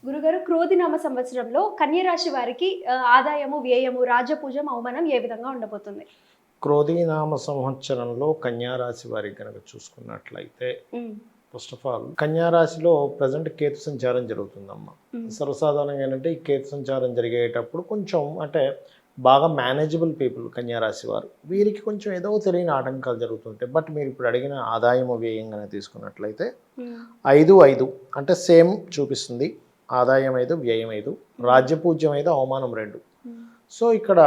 గురుగారు క్రోధినామ సంవత్సరంలో కన్య రాశి వారికి ఆదాయము, వ్యయము, రాజపూజం, అవమానం ఏ విధంగా ఉండబోతుంది? క్రోధీనామ సంవత్సరంలో కన్యారాశి వారికి కనుక చూసుకున్నట్లయితే హ్మ్. ఫస్ట్ ఆఫ్ ఆల్ కన్యారాశిలో ప్రజెంట్ కేతు సంచారం జరుగుతుందమ్మా. హ్మ్. సర్వసాధారణంగా ఏంటంటే ఈ కేతు సంచారం జరిగేటప్పుడు కొంచెం అంటే బాగా మేనేజబుల్ పీపుల్ కన్యారాశి వారు వీరికి కొంచెం ఏదో తెలియని ఆటంకాలు జరుగుతుంటాయి. బట్ మీరు ఇప్పుడు అడిగిన ఆదాయము వ్యయంగానే తీసుకున్నట్లయితే హ్మ్. 5 అంటే సేమ్ చూపిస్తుంది. ఆదాయం 5, వ్యయం 5, రాజ్యపూజ్యం 5, అవమానం 2. హ్మ్. సో ఇక్కడ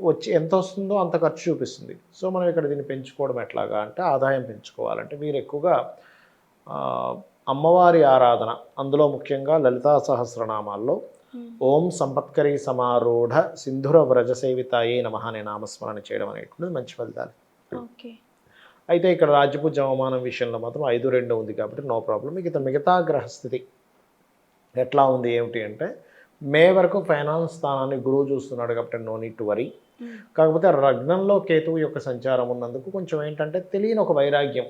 వచ్చి ఎంత వస్తుందో అంత ఖర్చు చూపిస్తుంది. సో మనం ఇక్కడ దీన్ని పెంచుకోవడం ఎట్లాగా అంటే ఆదాయం పెంచుకోవాలంటే మీరు ఎక్కువగా అమ్మవారి ఆరాధన, అందులో ముఖ్యంగా లలితా సహస్రనామాల్లో హ్మ్. ఓం సంపత్కరీ సమారూఢ సింధుర వ్రజ సేవితాయే నమః అనే నామస్మరణ చేయడం అనేటువంటిది మంచి ఫలితాలు. ఓకే. అయితే ఇక్కడ రాజ్యపూజ అవమానం విషయంలో మాత్రం 5, 2 ఉంది కాబట్టి నో ప్రాబ్లం. మిగతా గ్రహస్థితి ఎట్లా ఉంది ఏమిటి అంటే మే వరకు ఫైనాన్స్ స్థానాన్ని గురువు చూస్తున్నాడు కాబట్టి నో నీడ్ టు వరీ. హ్మ్. కాకపోతే లగ్నంలో కేతువు యొక్క సంచారం ఉన్నందుకు కొంచెం ఏంటంటే తెలియని ఒక వైరాగ్యం,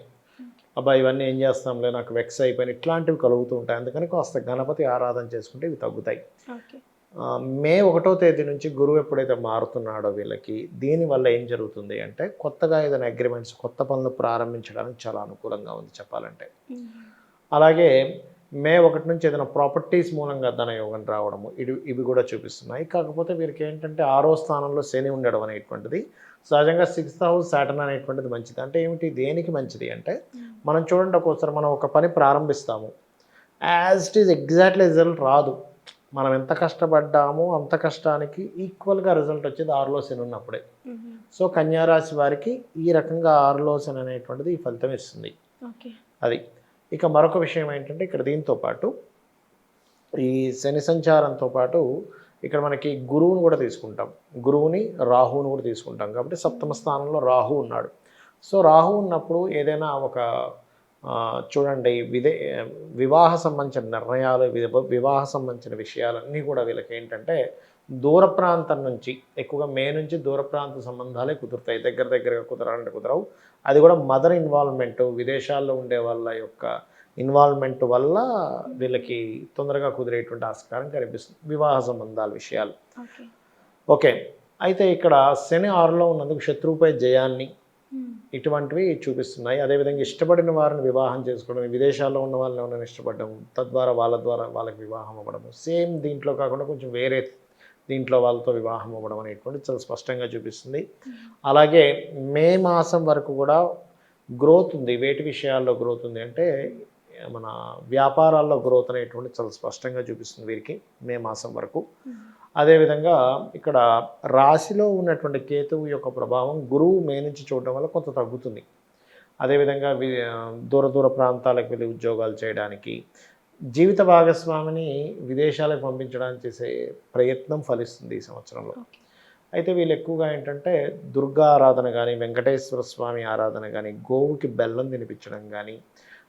అబ్బా ఇవన్నీ ఏం చేస్తాంలే నాకు వెక్స్ అయిపోయిన ఇట్లాంటివి కలుగుతూ ఉంటాయి. అందుకని కాస్త గణపతి ఆరాధన చేసుకుంటే ఇవి తగ్గుతాయి. ఓకే. మే 1వ తేదీ నుంచి గురువు ఎప్పుడైతే మారుతున్నాడో వీళ్ళకి దీనివల్ల ఏం జరుగుతుంది అంటే కొత్తగా ఏదైనా అగ్రిమెంట్స్, కొత్త పనులు ప్రారంభించడానికి చాలా అనుకూలంగా ఉంది చెప్పాలంటే. హ్మ్. అలాగే మే 1 నుంచి ఏదైనా ప్రాపర్టీస్ మూలంగా ధనయోగం రావడము ఇవి కూడా చూపిస్తున్నాయి. కాకపోతే వీరికి ఏంటంటే 6వ స్థానంలో శని ఉండడం అనేటువంటిది సహజంగా 6th హౌస్ సాటర్న్ అనేటువంటిది మంచిది. అంటే ఏమిటి దేనికి మంచిది అంటే మనం చూడండి ఒక్కోసారి మనం ఒక పని ప్రారంభిస్తాము. As it is exactly result రాదు. మనం ఎంత కష్టపడ్డామో అంత కష్టానికి ఈక్వల్గా రిజల్ట్ వచ్చేది 6లో శని ఉన్నప్పుడే. హుహు. సో కన్యారాశి వారికి ఈ రకంగా 6లో శని అనేటువంటిది ఈ ఫలితం ఇస్తుంది. ఓకే. అది. ఇక మరొక విషయం ఏంటంటే ఇక్కడ దీంతో పాటు ఈ శని సంచారంతో పాటు ఇక్కడ మనకి గురువుని కూడా తీసుకుంటాం. గురువుని, రాహువుని కూడా తీసుకుంటాం. కాబట్టి సప్తమ స్థానంలో రాహు ఉన్నాడు. సో రాహు ఉన్నప్పుడు ఏదైనా ఒక చూడండి వివాహ సంబంధించిన నిర్ణయాలు, వివాహ సంబంధించిన విషయాలన్నీ కూడా వీళ్ళకి ఏంటంటే దూర ప్రాంతం నుంచి ఎక్కువగా మే నుంచి దూర ప్రాంత సంబంధాలే కుదురుతాయి. దగ్గరగా కుదరాలంటే కుదరవు. అది కూడా మదర్ ఇన్వాల్వ్మెంట్, విదేశాల్లో ఉండే వాళ్ళ యొక్క ఇన్వాల్వ్మెంట్ వల్ల వీళ్ళకి తొందరగా కుదిరేటువంటి ఆస్కారం కనిపిస్తుంది వివాహ సంబంధాల విషయాలు. ఓకే. ఓకే. అయితే ఇక్కడ శని 6లో ఉన్నందుకు శత్రువుపై జయాన్ని హ్మ్. ఇటువంటివి చూపిస్తున్నాయి. అదేవిధంగా ఇష్టపడిన వారిని వివాహం చేసుకోవడం, విదేశాల్లో ఉన్న వాళ్ళని ఎవరైనా ఇష్టపడడం, తద్వారా వాళ్ళ ద్వారా వాళ్ళకి వివాహం అవ్వడము, సేమ్ దీంట్లో కాకుండా కొంచెం వేరే దీంట్లో వాళ్ళతో వివాహం అవ్వడం అనేటువంటి చాలా స్పష్టంగా చూపిస్తుంది. అలాగే మే మాసం వరకు కూడా గ్రోత్ ఉంది. వేటి విషయాల్లో గ్రోత్ ఉంది అంటే మన వ్యాపారాల్లో గ్రోత్ అనేటువంటి చాలా స్పష్టంగా చూపిస్తుంది వీరికి మే మాసం వరకు. అదేవిధంగా ఇక్కడ రాశిలో ఉన్నటువంటి కేతువు యొక్క ప్రభావం గురువు మే నుంచి చూడడం వల్ల కొంత తగ్గుతుంది. అదేవిధంగా దూర ప్రాంతాలకు వెళ్ళి ఉద్యోగాలు చేయడానికి, జీవిత భాగస్వామిని విదేశాలకు పంపించడానికి చేసే ప్రయత్నం ఫలిస్తుంది ఈ సంవత్సరంలో. అయితే వీళ్ళు ఎక్కువగా ఏంటంటే దుర్గా ఆరాధన కానీ, వెంకటేశ్వర స్వామి ఆరాధన కానీ, గోవుకి బెల్లం తినిపించడం కానీ,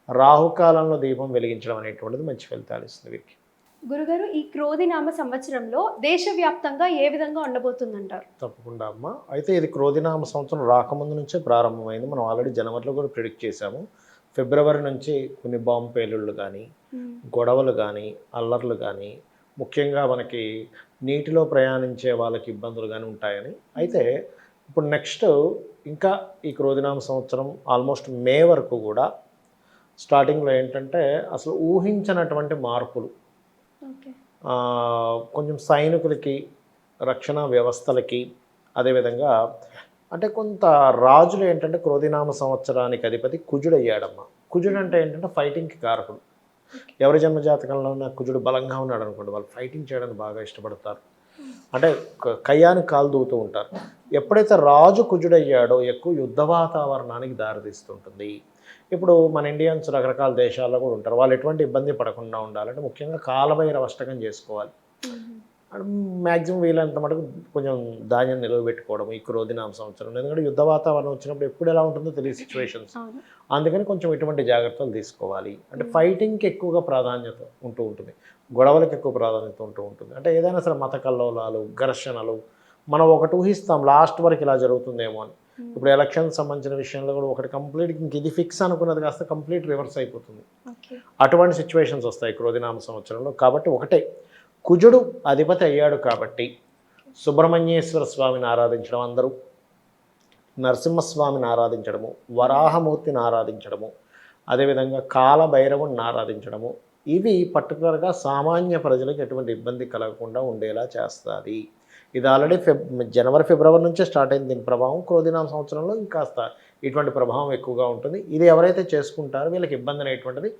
రాహుకాలంలో దీపం వెలిగించడం అనేటువంటిది మంచి ఫలితాలు ఇస్తుంది వీరికి. గురుగారు ఈ క్రోధినామ సంవత్సరంలో దేశవ్యాప్తంగా ఏ విధంగా ఉండబోతుందంటారు? తప్పకుండా అమ్మ. అయితే ఇది క్రోధినామ సంవత్సరం రాకముందు నుంచే ప్రారంభమైంది. మనం ఆల్రెడీ జనవరిలో కూడా ప్రిడిక్ట్ చేశాము. ఫిబ్రవరి నుంచి కొన్ని బాంబు పేలుళ్ళు కానీ, గొడవలు కానీ, అల్లర్లు కానీ, ముఖ్యంగా మనకి నీటిలో ప్రయాణించే వాళ్ళకి ఇబ్బందులు కానీ ఉంటాయని. అయితే ఇప్పుడు నెక్స్ట్ ఇంకా ఈ క్రోధినామ సంవత్సరం ఆల్మోస్ట్ మే వరకు కూడా స్టార్టింగ్లో ఏంటంటే అసలు ఊహించనటువంటి మార్పులు, కొంచెం సైనికులకి, రక్షణ వ్యవస్థలకి, అదేవిధంగా అంటే కొంత రాజులు ఏంటంటే క్రోధినామ సంవత్సరానికి అధిపతి కుజుడయ్యాడమ్మ. కుజుడు అంటే ఏంటంటే ఫైటింగ్కి కారకుడు. ఎవరి జన్మజాతకంలో ఉన్న కుజుడు బలంగా ఉన్నాడు అనుకోండి, వాళ్ళు ఫైటింగ్ చేయడానికి బాగా ఇష్టపడతారు. అంటే కయ్యానికి కాలు దూతూ ఉంటారు. ఎప్పుడైతే రాజు కుజుడయ్యాడో ఎక్కువ యుద్ధ వాతావరణానికి దారితీస్తుంటుంది. ఇప్పుడు మన ఇండియన్స్ రకరకాల దేశాల్లో కూడా ఉంటారు. వాళ్ళు ఎటువంటి ఇబ్బంది పడకుండా ఉండాలంటే ముఖ్యంగా కాలభైరవ అష్టకం చేసుకోవాలి. మ్యాక్సిమం వీలైనంత మటుకు కొంచెం ధాన్యం నిలువ పెట్టుకోవడం ఈ క్రోధినామ సంవత్సరం. ఎందుకంటే యుద్ధ వాతావరణం వచ్చినప్పుడు ఎప్పుడు ఎలా ఉంటుందో తెలియదు సిచ్యువేషన్స్. అందుకని కొంచెం ఇటువంటి జాగ్రత్తలు తీసుకోవాలి. అంటే ఫైటింగ్కి ఎక్కువగా ప్రాధాన్యత ఉంటూ ఉంటుంది, గొడవలకు ఎక్కువ ప్రాధాన్యత ఉంటూ ఉంటుంది. అంటే ఏదైనా సరే మత కల్లోలాలు, ఘర్షణలు మనం ఒకటి ఊహిస్తాం లాస్ట్ వరకు ఇలా జరుగుతుందేమో అని. ఇప్పుడు ఎలక్షన్ సంబంధించిన విషయంలో కూడా ఒకటి కంప్లీట్ ఇంక ఇది ఫిక్స్ అనుకున్నది కాస్త కంప్లీట్ రివర్స్ అయిపోతుంది. అటువంటి సిచ్యువేషన్స్ వస్తాయి క్రోధినామ సంవత్సరంలో. కాబట్టి ఒకటే, కుజుడు అధిపతి అయ్యాడు కాబట్టి సుబ్రహ్మణ్యేశ్వర స్వామిని ఆరాధించడం, అందరూ నరసింహస్వామిని ఆరాధించడము, వరాహమూర్తిని ఆరాధించడము, అదేవిధంగా కాలభైరవుని ఆరాధించడము, ఇవి పర్టికులర్గా సామాన్య ప్రజలకు ఎటువంటి ఇబ్బంది కలగకుండా ఉండేలా చేస్తుంది. ఇది ఆల్రెడీ జనవరి ఫిబ్రవరి నుంచే స్టార్ట్ అయింది దీని ప్రభావం. క్రోధినామ సంవత్సరంలో ఇంకాస్త ఇటువంటి ప్రభావం ఎక్కువగా ఉంటుంది. ఇది ఎవరైతే చేసుకుంటారో వీళ్ళకి ఇబ్బంది అనేటువంటిది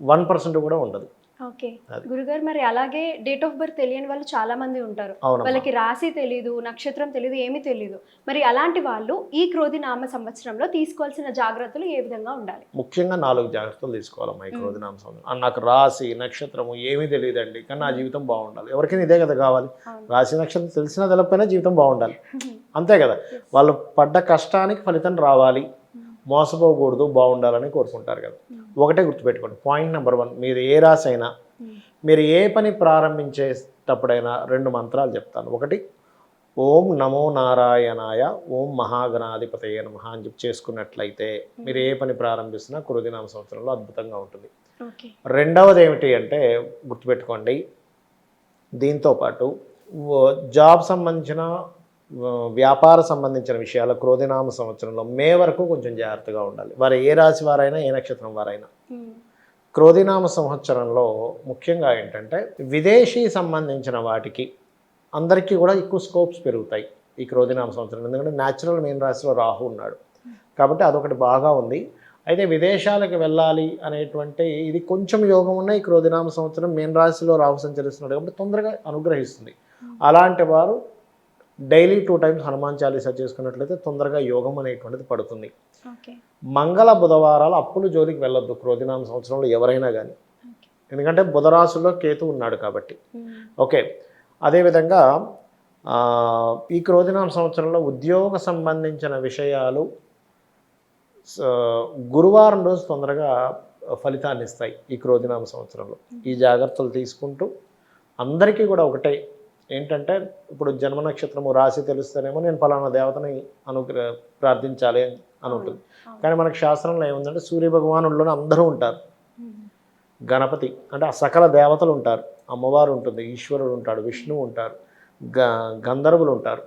1% కూడా ఉండదు. ఓకే గురుగారు, మరి అలాగే డేట్ ఆఫ్ బర్త్ తెలియని వాళ్ళు చాలా మంది ఉంటారు. అవును, వాళ్ళకి రాశి తెలీదు, నక్షత్రం తెలీదు, ఏమీ తెలీదు. మరి అలాంటి వాళ్ళు ఈ క్రోధినామ సంవత్సరంలో తీసుకోవాల్సిన జాగ్రత్తలు ఏ విధంగా ఉండాలి? ముఖ్యంగా 4 జాగ్రత్తలు తీసుకోవాలమ్మా ఈ క్రోధినామ సంవత్సరం. నాకు రాశి నక్షత్రము ఏమీ తెలియదండి, కానీ నా జీవితం బాగుండాలి. ఎవరికైనా ఇదే కదా కావాలి. రాశి నక్షత్రం తెలిసినా తెలపైనా జీవితం బాగుండాలి, అంతే కదా. వాళ్ళు పడ్డ కష్టానికి ఫలితం రావాలి, మోసపోకూడదు, బాగుండాలని కోరుకుంటారు కదా. ఒకటే గుర్తుపెట్టుకోండి, పాయింట్ నెంబర్ 1, మీరు ఏ రాశి అయినా, మీరు ఏ పని ప్రారంభించేటప్పుడైనా 2 మంత్రాలు చెప్తాను. ఒకటి ఓం నమో నారాయణాయ, ఓం మహాగణాధిపతయే నమః అని చెప్పి చేసుకున్నట్లయితే మీరు ఏ పని ప్రారంభిస్తున్నా క్రోధినామ సంవత్సరంలో అద్భుతంగా ఉంటుంది. రెండవది ఏమిటి అంటే గుర్తుపెట్టుకోండి, దీంతోపాటు జాబ్ సంబంధించిన వ్యాపార సంబంధించిన విషయాలు క్రోధినామ సంవత్సరంలో మే వరకు కొంచెం జాగ్రత్తగా ఉండాలి. వారు ఏ రాశి వారైనా, ఏ నక్షత్రం వారైనా. క్రోధినామ సంవత్సరంలో ముఖ్యంగా ఏంటంటే విదేశీ సంబంధించిన వాటికి అందరికీ కూడా ఎక్కువ స్కోప్స్ పెరుగుతాయి ఈ క్రోధినామ సంవత్సరం. ఎందుకంటే న్యాచురల్ మీన రాశిలో రాహు ఉన్నాడు కాబట్టి అదొకటి బాగా ఉంది. అయితే విదేశాలకు వెళ్ళాలి అనేటువంటి ఇది కొంచెం యోగం ఉన్న ఈ క్రోధినామ సంవత్సరం మీన రాశిలో రాహు సంచరిస్తున్నాడు కాబట్టి తొందరగా అనుగ్రహిస్తుంది. అలాంటి వారు డైలీ 2 times హనుమాన్ చాలీసా చేసుకున్నట్లయితే తొందరగా యోగం అనేటువంటిది పడుతుంది. మంగళ బుధవారాలు అప్పులు జోలికి వెళ్ళొద్దు క్రోధినామ సంవత్సరంలో ఎవరైనా కానీ, ఎందుకంటే బుధరాశుల్లో కేతు ఉన్నాడు కాబట్టి. ఓకే, అదేవిధంగా ఈ క్రోధినామ సంవత్సరంలో ఉద్యోగ సంబంధించిన విషయాలు గురువారం రోజు తొందరగా ఫలితాన్ని ఇస్తాయి ఈ క్రోధినామ సంవత్సరంలో. ఈ జాగ్రత్తలు తీసుకుంటూ అందరికీ కూడా ఒకటే ఏంటంటే, ఇప్పుడు జన్మ నక్షత్రము రాశి తెలుస్తేనేమో నేను ఫలానా దేవతని ప్రార్థించాలి అని ఉంటుంది. కానీ మనకు శాస్త్రంలో ఏముందంటే సూర్య భగవానుల్లోనే అందరూ ఉంటారు. గణపతి అంటే ఆ సకల దేవతలు ఉంటారు, అమ్మవారు ఉంటుంది, ఈశ్వరుడు ఉంటాడు, విష్ణువు ఉంటారు, గంధర్వులు ఉంటారు,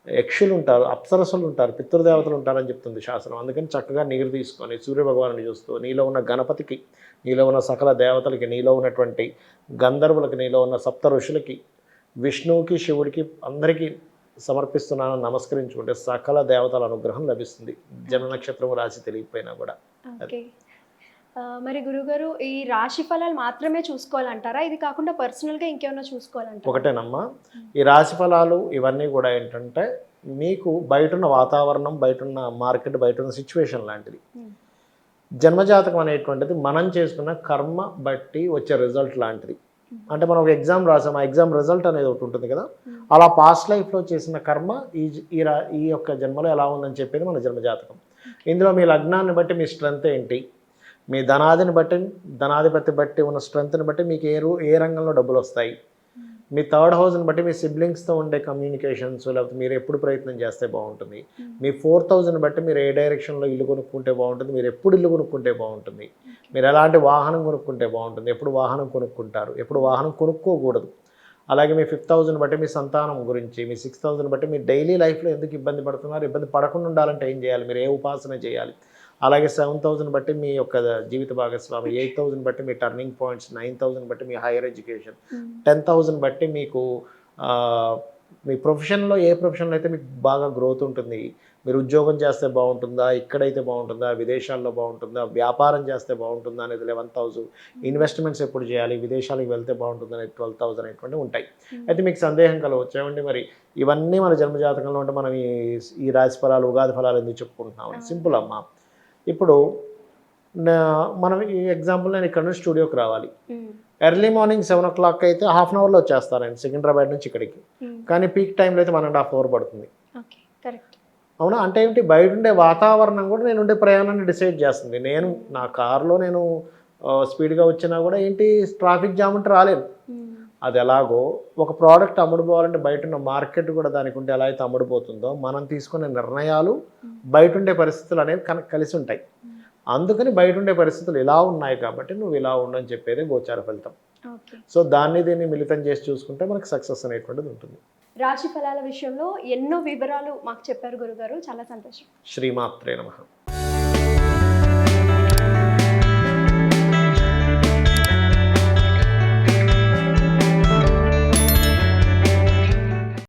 యక్షులు ఉంటారు, అప్సరసులు ఉంటారు, పితృదేవతలు ఉంటారని చెప్తుంది శాస్త్రం. అందుకని చక్కగా నీరు తీసుకొని సూర్య భగవానుని చూస్తూ నీలో ఉన్న గణపతికి, నీలో ఉన్న సకల దేవతలకి, నీలో ఉన్నటువంటి గంధర్వులకి, నీలో ఉన్న సప్త ఋషులకి, విష్ణువుకి, శివుడికి అందరికీ సమర్పిస్తున్నాను నమస్కరించుకుంటే సకల దేవతల అనుగ్రహం లభిస్తుంది, జన్మ నక్షత్రం రాశి తెలియకపోయినా కూడా. మరి గురుగారు, ఈ రాశి ఫలాలు మాత్రమే చూసుకోవాలంటారా? ఇది కాకుండా పర్సనల్గా ఇంకేమైనా చూసుకోవాలంటారా? ఒకటేనమ్మా, ఈ రాశి ఫలాలు ఇవన్నీ కూడా ఏంటంటే మీకు బయటున్న వాతావరణం, బయటున్న మార్కెట్, బయటున్న సిచ్యువేషన్ లాంటిది. జన్మజాతకం అనేటువంటిది మనం చేసుకున్న కర్మ బట్టి వచ్చే రిజల్ట్ లాంటిది. అంటే మనం ఒక ఎగ్జామ్ రాసాం, ఆ ఎగ్జామ్ రిజల్ట్ అనేది ఒకటి ఉంటుంది కదా, అలా పాస్ట్ లైఫ్లో చేసిన కర్మ ఈ యొక్క జన్మలో ఎలా ఉందని చెప్పేది మన జన్మజాతకం. ఇందులో మీ లగ్నాన్ని బట్టి మీ స్ట్రెంత్ ఏంటి, మీ ధనాధిపతి బట్టి ఉన్న స్ట్రెంత్ని బట్టి మీకు ఏ రంగంలో డబ్బులు వస్తాయి, మీ థర్డ్ హౌస్ని బట్టి మీ సిబ్లింగ్స్తో ఉండే కమ్యూనికేషన్స్, లేకపోతే మీరు ఎప్పుడు ప్రయత్నం చేస్తే బాగుంటుంది, మీ 4th హౌస్ని బట్టి మీరు ఏ డైరెక్షన్లో ఇల్లు కొనుక్కుంటే బాగుంటుంది, మీరు ఎప్పుడు ఇల్లు కొనుక్కుంటే బాగుంటుంది, మీరు ఎలాంటి వాహనం కొనుక్కుంటే బాగుంటుంది, ఎప్పుడు వాహనం కొనుక్కుంటారు, ఎప్పుడు వాహనం కొనుక్కోకూడదు. అలాగే మీ 5th హౌస్ని బట్టి మీ సంతానం గురించి, మీ 6th హౌస్ని బట్టి మీ డైలీ లైఫ్లో ఎందుకు ఇబ్బంది పడుతున్నారు, ఇబ్బంది పడకుండా ఉండాలంటే ఏం చేయాలి, మీరు ఏ ఉపాసన చేయాలి. అలాగే 7th హౌస్ని బట్టి మీ యొక్క జీవిత భాగస్వామి, 8th హౌస్ని బట్టి మీ టర్నింగ్ పాయింట్స్, 9th హౌస్ని బట్టి మీ హైయర్ ఎడ్యుకేషన్, 10th హౌస్ని బట్టి మీకు మీ ప్రొఫెషన్లో ఏ ప్రొఫెషన్లో అయితే మీకు బాగా గ్రోత్ ఉంటుంది, మీరు ఉద్యోగం చేస్తే బాగుంటుందా, ఇక్కడైతే బాగుంటుందా, విదేశాల్లో బాగుంటుందా, వ్యాపారం చేస్తే బాగుంటుందా అనేది 11th హౌస్, ఇన్వెస్ట్మెంట్స్ ఎప్పుడు చేయాలి, విదేశాలకు వెళ్తే బాగుంటుంది అనేది 12th హౌస్ అనేటువంటివి ఉంటాయి. అయితే మీకు సందేహం కలవచ్చు, ఏమండి మరి ఇవన్నీ మన జన్మజాతకంలో ఉంటే మనం ఈ రాశి ఫలాలు, ఉగాది ఫలాలు ఎందుకు చెప్పుకుంటున్నాం? సింపుల్ అమ్మా. ఇప్పుడు మనం ఈ ఎగ్జాంపుల్ నేను ఇక్కడ నుంచి స్టూడియోకి రావాలి, ఎర్లీ మార్నింగ్ 7 o'clock అయితే హాఫ్ అన్ అవర్లో వచ్చేస్తాను నేను సికింద్రాబాద్ నుంచి ఇక్కడికి. కానీ పీక్ టైంలో అయితే 1.5 hours పడుతుంది. అవునా? అంటే ఏంటి, బయట ఉండే వాతావరణం కూడా నేను ఉండే ప్రయాణాన్ని డిసైడ్ చేస్తుంది. నేను నా కారులో నేను స్పీడ్గా వచ్చినా కూడా ఏంటి ట్రాఫిక్ జామ్ ఉంటే రాలేను. అది ఎలాగో ఒక ప్రోడక్ట్ అమ్ముడుపోవాలంటే బయట ఉన్న మార్కెట్ కూడా దానికి ఉంటే ఎలా అయితే అమ్ముడుపోతుందో మనం తీసుకునే నిర్ణయాలు బయట ఉండే పరిస్థితులు అనేవి కలిసి ఉంటాయి. అందుకని బయట ఉండే పరిస్థితులు ఇలా ఉన్నాయి కాబట్టి నువ్వు ఇలా ఉండని చెప్పేది గోచార ఫలితం. ఓకే. సో దీన్ని మిళితం చేసి చూసుకుంటే మనకి సక్సెస్ అనేటువంటిది ఉంటుంది. రాశి ఫలాల విషయంలో ఎన్నో వివరాలు మాకు చెప్పారు గురుగారు. చాలా సంతోషం. శ్రీమాత్రే నమః.